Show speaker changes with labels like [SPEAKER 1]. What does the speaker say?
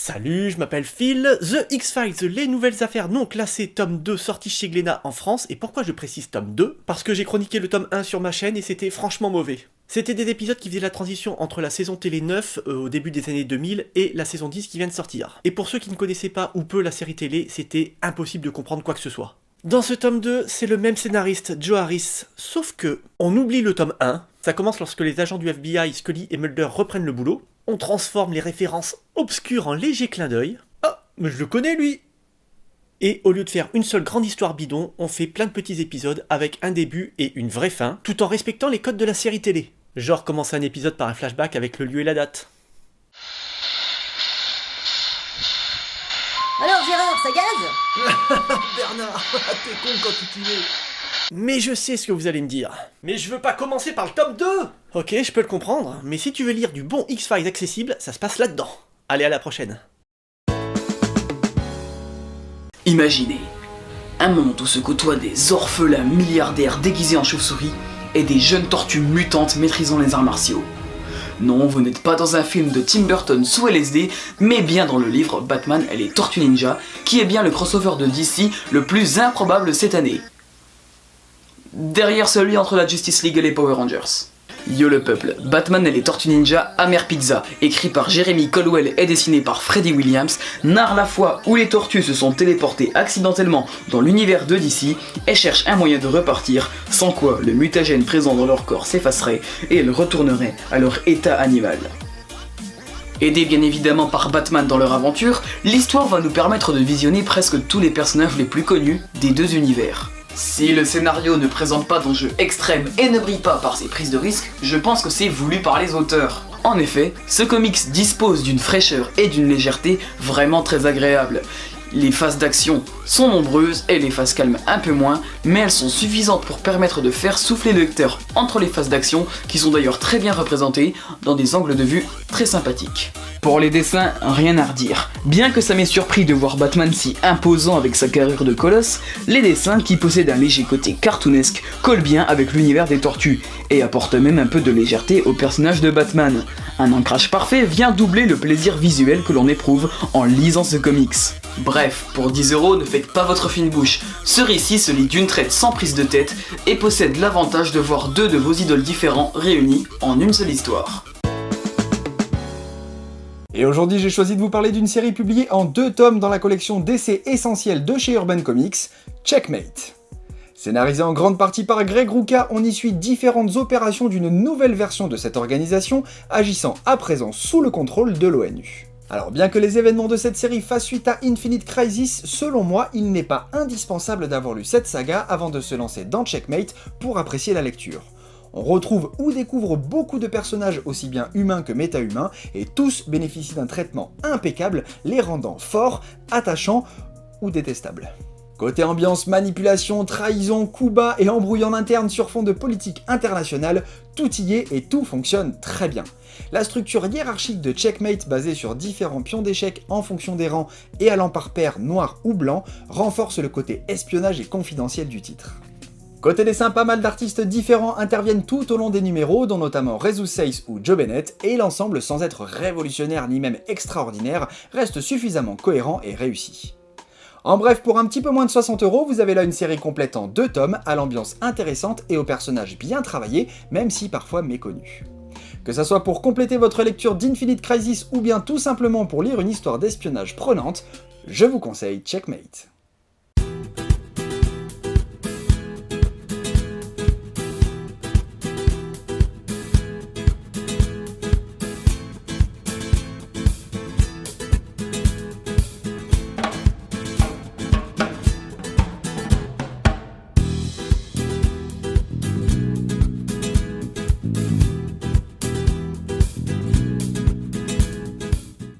[SPEAKER 1] Salut, je m'appelle Phil, The X-Files, les nouvelles affaires non classées, tome 2 sorti chez Glénat en France, et pourquoi je précise tome 2 ? Parce que j'ai chroniqué le tome 1 sur ma chaîne et c'était franchement mauvais. C'était des épisodes qui faisaient la transition entre la saison télé 9 au début des années 2000 et la saison 10 qui vient de sortir. Et pour ceux qui ne connaissaient pas ou peu la série télé, c'était impossible de comprendre quoi que ce soit. Dans ce tome 2, c'est le même scénariste, Joe Harris, sauf que on oublie le tome 1, ça commence lorsque les agents du FBI, Scully et Mulder reprennent le boulot, on transforme les références obscures en légers clins d'œil. Ah, mais je le connais lui! Et au lieu de faire une seule grande histoire bidon, on fait plein de petits épisodes avec un début et une vraie fin, tout en respectant les codes de la série télé. Genre commencer un épisode par un flashback avec le lieu et la date.
[SPEAKER 2] Alors Gérard, ça gaze?
[SPEAKER 1] Bernard, t'es con quand tu t'y es. Mais je sais ce que vous allez me dire. Mais je veux pas commencer par le tome 2! Ok, je peux le comprendre, mais si tu veux lire du bon X-Files accessible, ça se passe là-dedans. Allez, à la prochaine.
[SPEAKER 3] Imaginez un monde où se côtoient des orphelins milliardaires déguisés en chauve-souris et des jeunes tortues mutantes maîtrisant les arts martiaux. Non, vous n'êtes pas dans un film de Tim Burton sous LSD, mais bien dans le livre Batman et les Tortues Ninja, qui est bien le crossover de DC le plus improbable cette année. Derrière celui entre la Justice League et les Power Rangers. Yo le peuple, Batman et les Tortues Ninja, Amer Pizza, écrit par Jeremy Colwell et dessiné par Freddie Williams, narre la fois où les tortues se sont téléportées accidentellement dans l'univers de DC et cherchent un moyen de repartir, sans quoi le mutagène présent dans leur corps s'effacerait et elles retourneraient à leur état animal. Aidés bien évidemment par Batman dans leur aventure, l'histoire va nous permettre de visionner presque tous les personnages les plus connus des deux univers. Si le scénario ne présente pas d'enjeux extrêmes et ne brille pas par ses prises de risque, je pense que c'est voulu par les auteurs. En effet, ce comics dispose d'une fraîcheur et d'une légèreté vraiment très agréables. Les phases d'action sont nombreuses et les phases calmes un peu moins, mais elles sont suffisantes pour permettre de faire souffler le lecteur entre les phases d'action, qui sont d'ailleurs très bien représentées dans des angles de vue très sympathiques. Pour les dessins, rien à redire. Bien que ça m'ait surpris de voir Batman si imposant avec sa carrure de colosse, les dessins, qui possèdent un léger côté cartoonesque, collent bien avec l'univers des tortues, et apportent même un peu de légèreté au personnage de Batman. Un ancrage parfait vient doubler le plaisir visuel que l'on éprouve en lisant ce comics. Bref, pour 10€, ne faites pas votre fine bouche. Ce récit se lit d'une traite sans prise de tête, et possède l'avantage de voir deux de vos idoles différents réunis en une seule histoire.
[SPEAKER 4] Et aujourd'hui, j'ai choisi de vous parler d'une série publiée en 2 tomes dans la collection DC Essentiel de chez Urban Comics, Checkmate. Scénarisé en grande partie par Greg Rucka, on y suit différentes opérations d'une nouvelle version de cette organisation, agissant à présent sous le contrôle de l'ONU. Alors bien que les événements de cette série fassent suite à Infinite Crisis, selon moi, il n'est pas indispensable d'avoir lu cette saga avant de se lancer dans Checkmate pour apprécier la lecture. On retrouve ou découvre beaucoup de personnages aussi bien humains que méta-humains, et tous bénéficient d'un traitement impeccable, les rendant forts, attachants ou détestables. Côté ambiance, manipulation, trahison, coups bas et embrouille en interne sur fond de politique internationale, tout y est et tout fonctionne très bien. La structure hiérarchique de Checkmate, basée sur différents pions d'échecs en fonction des rangs et allant par paires noir ou blanc, renforce le côté espionnage et confidentiel du titre. Côté dessin, pas mal d'artistes différents interviennent tout au long des numéros, dont notamment Rezu Seiss ou Joe Bennett, et l'ensemble, sans être révolutionnaire ni même extraordinaire, reste suffisamment cohérent et réussi. En bref, pour un petit peu moins de 60€, vous avez là une série complète en 2 tomes, à l'ambiance intéressante et aux personnages bien travaillés, même si parfois méconnus. Que ça soit pour compléter votre lecture d'Infinite Crisis ou bien tout simplement pour lire une histoire d'espionnage prenante, je vous conseille Checkmate.